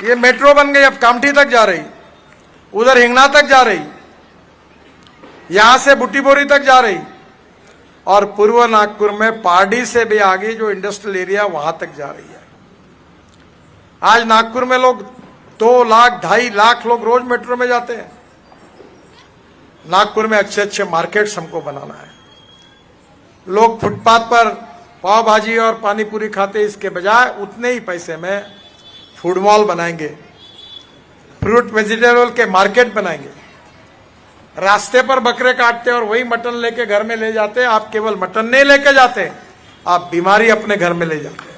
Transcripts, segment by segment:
ये मेट्रो बन गई, अब कामठी तक जा रही, उधर हिंगना तक जा रही, यहां से बुटीबोरी तक जा रही, और पूर्व नागपुर में पारडी से भी आगे जो इंडस्ट्रियल एरिया वहां तक जा रही है। आज नागपुर में लोग 2 लाख 2.5 लाख लोग रोज मेट्रो में जाते हैं। नागपुर में अच्छे अच्छे मार्केट्स हमको बनाना है। लोग फुटपाथ पर पाव भाजी और पानी पूरी खाते, इसके बजाय उतने ही पैसे में फूड मॉल बनाएंगे, फ्रूट वेजिटेबल के मार्केट बनाएंगे। रास्ते पर बकरे काटते और वही मटन लेके घर में ले जाते। आप केवल मटन नहीं लेके जाते, आप बीमारी अपने घर में ले जाते हैं।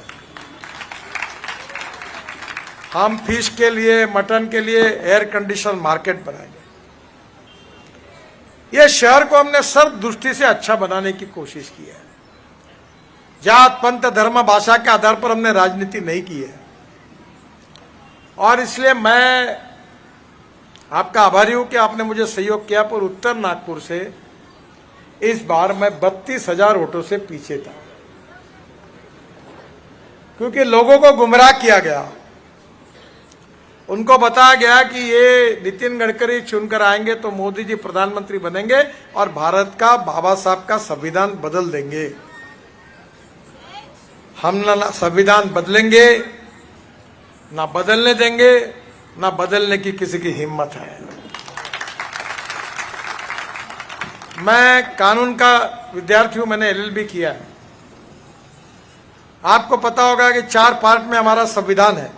हम फिश के लिए, मटन के लिए एयर कंडीशन मार्केट बनाएंगे। यह शहर को हमने सर्व दृष्टि से अच्छा बनाने की कोशिश की है। जात पंथ धर्म भाषा के आधार पर हमने राजनीति नहीं की है, और इसलिए मैं आपका आभारी हूं कि आपने मुझे सहयोग किया। पर उत्तर नागपुर से इस बार मैं 32,000 वोटों से पीछे था, क्योंकि लोगों को गुमराह किया गया। उनको बताया गया कि ये नितिन गडकरी चुनकर आएंगे तो मोदी जी प्रधानमंत्री बनेंगे और भारत का, बाबा साहब का संविधान बदल देंगे। हम ना संविधान बदलेंगे, ना बदलने देंगे, ना बदलने की किसी की हिम्मत है। मैं कानून का विद्यार्थी हूं, मैंने LLB किया है। आपको पता होगा कि 4 पार्ट में हमारा संविधान है,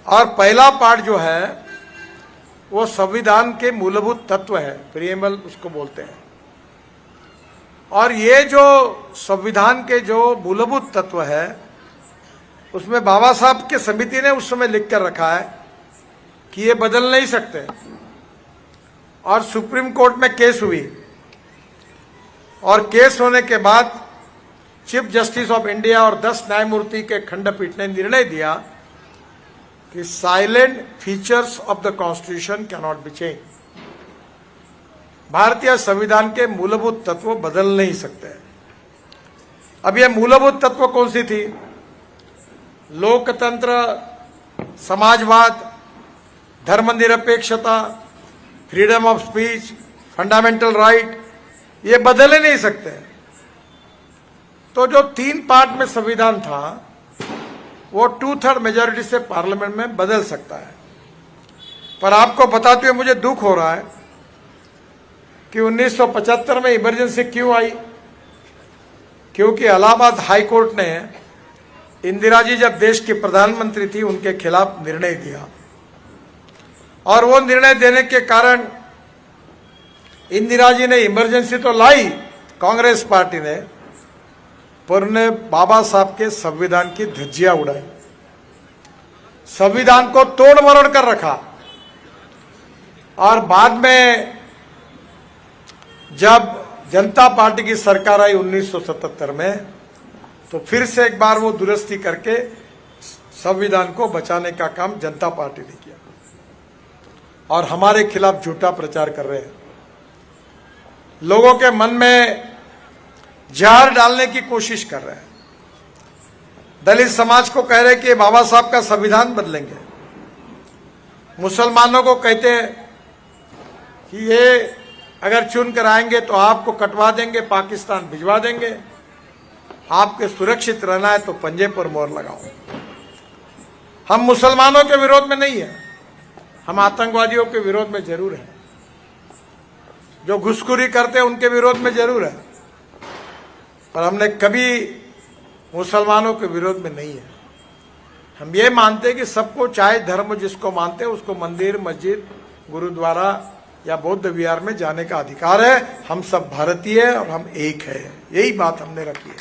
और पहला पार्ट जो है वो संविधान के मूलभूत तत्व है, प्रिएम्बल उसको बोलते हैं। और ये जो संविधान के जो मूलभूत तत्व है, उसमें बाबा साहब की समिति ने उस समय लिख कर रखा है कि ये बदल नहीं सकते। और सुप्रीम कोर्ट में केस हुई, और केस होने के बाद चीफ जस्टिस ऑफ इंडिया और 10 न्यायमूर्ति के खंडपीठ ने निर्णय दिया कि salient features of the constitution can not be change. भारतीय संविधान के मूलभूत तत्व बदल नहीं सकते। अब ये मूलभूत तत्व कौन सी थी? लोकतंत्र, समाजवाद, धर्मनिरपेक्षता, freedom of speech, fundamental right, ये बदल ही नहीं सकते। तो जो 3 पार्ट में संविधान था वो 2/3 मेजॉरिटी से पार्लियामेंट में बदल सकता है। पर आपको बताते हुए मुझे दुख हो रहा है कि 1975 में इमरजेंसी क्यों आई? क्योंकि इलाहाबाद हाई कोर्ट ने इंदिरा जी जब देश की प्रधानमंत्री थी उनके खिलाफ निर्णय दिया, और वो निर्णय देने के कारण इंदिरा जी ने इमरजेंसी तो लाई कांग्रेस पार्टी ने, पर उन्हें बाबा साहब के संविधान की धज्जियां उड़ाई, संविधान को तोड़ मरोड़ कर रखा। और बाद में जब जनता पार्टी की सरकार आई 1977 में, तो फिर से एक बार वो दुरुस्ती करके संविधान को बचाने का काम जनता पार्टी ने किया, और हमारे खिलाफ झूठा प्रचार कर रहे हैं। लोगों के मन में जहर डालने की कोशिश कर रहे हैं। दलित समाज को कह रहे कि बाबा साहब का संविधान बदलेंगे। मुसलमानों को कहते हैं कि ये अगर चुन कर आएंगे तो आपको कटवा देंगे, पाकिस्तान भिजवा देंगे, आपके सुरक्षित रहना है तो पंजे पर मोहर लगाओ। हम मुसलमानों के विरोध में नहीं है, हम आतंकवादियों के विरोध में जरूर है, जो घुसखोरी करते हैं उनके विरोध में जरूर है, पर हमने कभी मुसलमानों के विरोध में नहीं है। हम ये मानते हैं कि सबको, चाहे धर्म जिसको मानते हैं उसको, मंदिर, मस्जिद, गुरुद्वारा या बौद्ध विहार में जाने का अधिकार है। हम सब भारतीय हैं और हम एक है, यही बात हमने रखी है।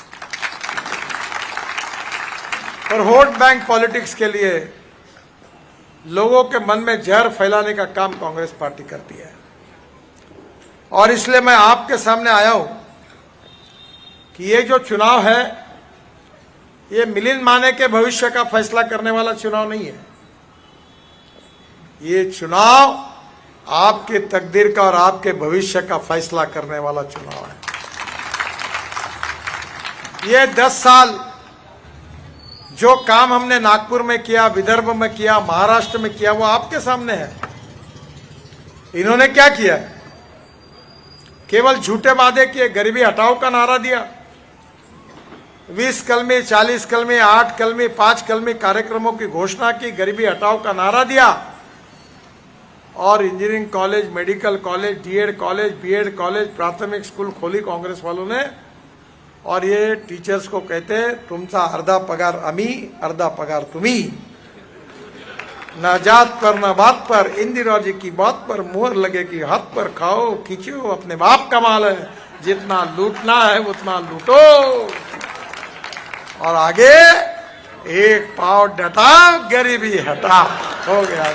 और वोट बैंक पॉलिटिक्स के लिए लोगों के मन में जहर फैलाने का काम कांग्रेस पार्टी करती है, और इसलिए मैं आपके सामने आया हूं कि ये जो चुनाव है ये मिलिंद माने के भविष्य का फैसला करने वाला चुनाव नहीं है। ये चुनाव आपके तकदीर का और आपके भविष्य का फैसला करने वाला चुनाव है। ये 10 साल जो काम हमने नागपुर में किया, विदर्भ में किया, महाराष्ट्र में किया, वो आपके सामने है। इन्होंने क्या किया? केवल झूठे वादे किए, गरीबी हटाओ का नारा दिया, 20 कलमी, 40 कलमी, 8 कलमी, 5 कलमी कार्यक्रमों की घोषणा की, गरीबी हटाओ का नारा दिया, और engineering college, medical college, DEd college, BEd college, प्राथमिक स्कूल खोली कांग्रेस वालों ने। और ये टीचर्स को कहते हैं तुमचा अर्धा पगार आम्ही, अर्धा पगार तुम्ही, ना जात पर ना बात पर, इंदिरा जी की बात पर मुहर लगेगी, हाथ पर खाओ खींचो, अपने बाप का माल है, जितना लूटना है उतना लूटो, और आगे एक पाव डटाओ, गरीबी हटाओ। हो गया।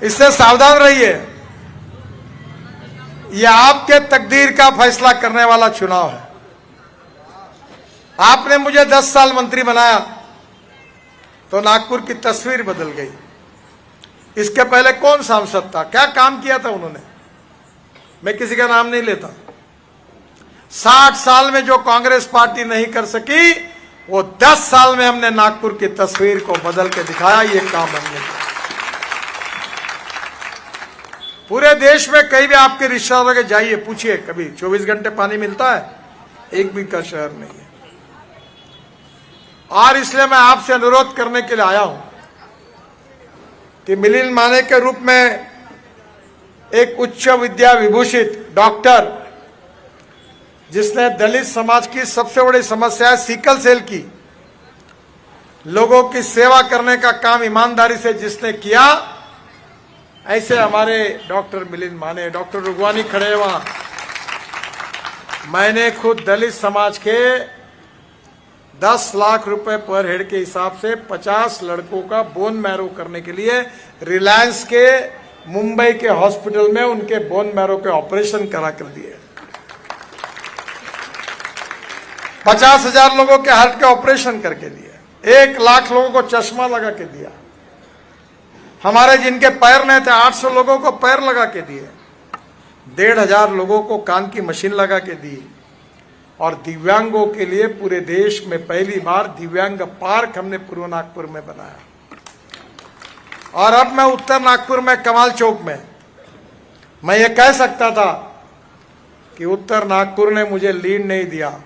इससे सावधान रहिए, यह आपके तकदीर का फैसला करने वाला चुनाव है। आपने मुझे 10 साल मंत्री बनाया तो नागपुर की तस्वीर बदल गई। इसके पहले कौन सांसद था, क्या काम किया था उन्होंने, मैं किसी का नाम नहीं लेता। 60 साल में जो कांग्रेस पार्टी नहीं कर सकी, वो 10 साल में हमने नागपुर की तस्वीर को बदल के दिखाया। ये काम हमने किया। पूरे देश में कहीं भी आपके रिश्तेदारों के जाइए, पूछिए, कभी 24 घंटे पानी मिलता है? एक भी का शहर नहीं है। और इसलिए मैं आपसे अनुरोध करने के लिए आया हूं कि मिलिंद माने के रूप में एक उच्च विद्या विभूषित डॉक्टर, जिसने दलित समाज की सबसे बड़ी समस्या है सिकल सेल की, लोगों की सेवा करने का काम ईमानदारी से जिसने किया, ऐसे हमारे डॉक्टर मिलिंद माने, डॉक्टर रुगवानी खड़े हैं वहां। मैंने खुद दलित समाज के 10 लाख रुपए पर हेड के हिसाब से 50 लड़कों का बोन मैरो करने के लिए रिलायंस के मुंबई के हॉस्पिटल में उनके बोन मैरो के ऑपरेशन करा कर दिए। 50,000 लोगों के हार्ट के ऑपरेशन करके दिए। 1 लाख लोगों को चश्मा लगा के दिया। हमारे जिनके पैर नहीं थे, 800 लोगों को पैर लगा के दिए। 1,500 लोगों को कान की मशीन लगा के दी। और दिव्यांगों के लिए पूरे देश में पहली बार दिव्यांग पार्क हमने पूर्व नागपुर में बनाया। और अब मैं उत्तर नागपुर में कमाल चौक में, मैं ये कह सकता था कि उत्तर नागपुर ने मुझे लीड नहीं दिया,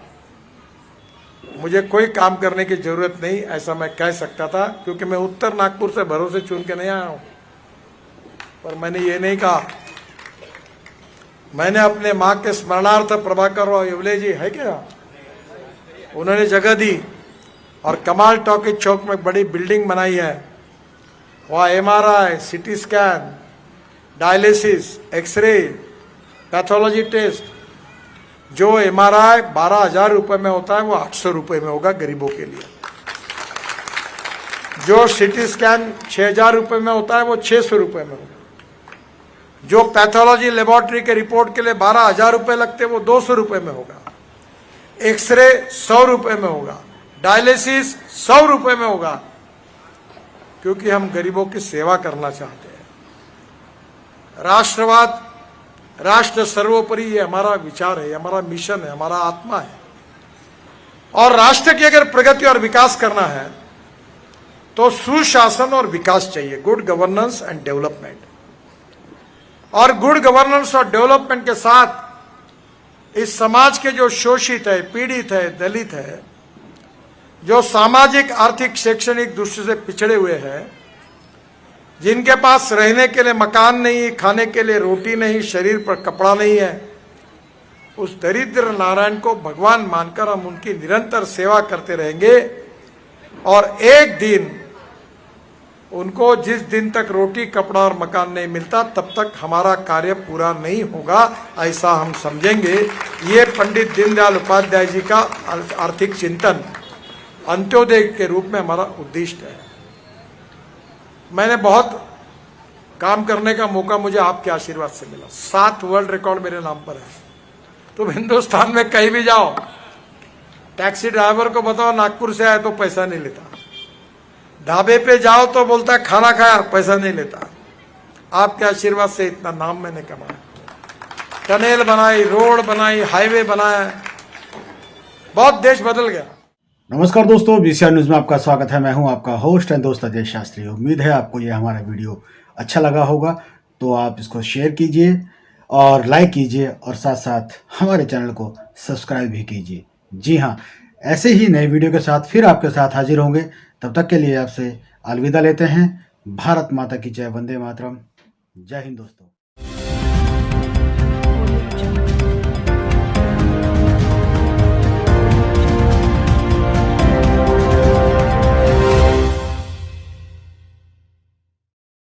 मुझे कोई काम करने की जरूरत नहीं, ऐसा मैं कह सकता था, क्योंकि मैं उत्तर नागपुर से भरोसे चुन के नहीं आया हूं। पर मैंने ये नहीं कहा। मैंने अपने मां के स्मरणार्थ प्रभाकर राव येवले जी है क्या, उन्होंने जगह दी और कमाल टॉकीज चौक में बड़ी बिल्डिंग बनाई है। वहाँ MRI, CT scan, dialysis, X-ray, pathology test. जो MRI 12,000 रुपए में होता है वो 800 रुपए में होगा गरीबों के लिए। जो CT स्कैन 6,000 रुपए में होता है वो 600 रुपए में होगा। जो पैथोलॉजी लेबोरेटरी के रिपोर्ट के लिए 12,000 रुपए लगते वो 200 रुपए में होगा। एक्सरे 100 रुपए में होगा। डायलिसिस 100 रुपए में होगा, क्योंकि हम गरीबों की सेवा करना चाहते हैं। राष्ट्रवाद, राष्ट्र सर्वोपरि, ये हमारा विचार है, हमारा मिशन है, हमारा आत्मा है। और राष्ट्र की अगर प्रगति और विकास करना है तो सुशासन और विकास चाहिए, गुड गवर्नेंस एंड डेवलपमेंट। और गुड गवर्नेंस और डेवलपमेंट के साथ इस समाज के जो शोषित है, पीड़ित है, दलित है, जो सामाजिक, आर्थिक, शैक्षणिक दृष्टि से पिछड़े हुए हैं, जिनके पास रहने के लिए मकान नहीं, खाने के लिए रोटी नहीं, शरीर पर कपड़ा नहीं है, उस दरिद्र नारायण को भगवान मानकर हम उनकी निरंतर सेवा करते रहेंगे। और एक दिन उनको, जिस दिन तक रोटी, कपड़ा और मकान नहीं मिलता, तब तक हमारा कार्य पूरा नहीं होगा, ऐसा हम समझेंगे। ये पंडित दीनदयाल उपाध्याय जी का आर्थिक चिंतन अंत्योदय के रूप में हमारा उद्देश्य है। मैंने बहुत काम करने का मौका मुझे आपके आशीर्वाद से मिला। 7 वर्ल्ड रिकॉर्ड मेरे नाम पर है। तुम हिंदुस्तान में कहीं भी जाओ, टैक्सी ड्राइवर को बताओ नागपुर से आए तो पैसा नहीं लेता। ढाबे पे जाओ तो बोलता खाना खाया, पैसा नहीं लेता। आपके आशीर्वाद से इतना नाम मैंने कमाया। टनल बनाई, रोड बनाई, हाईवे बनाया, बहुत देश बदल गया। नमस्कार दोस्तों, बीसीआर न्यूज में आपका स्वागत है। मैं हूं आपका होस्ट एंड दोस्त अजय शास्त्री। उम्मीद है आपको ये हमारा वीडियो अच्छा लगा होगा, तो आप इसको शेयर कीजिए और लाइक कीजिए और साथ साथ हमारे चैनल को सब्सक्राइब भी कीजिए। जी हाँ, ऐसे ही नए वीडियो के साथ फिर आपके साथ हाजिर होंगे। तब तक के लिए आपसे अलविदा लेते हैं। भारत माता की जय, वंदे मातरम। जय हिंद दोस्तों।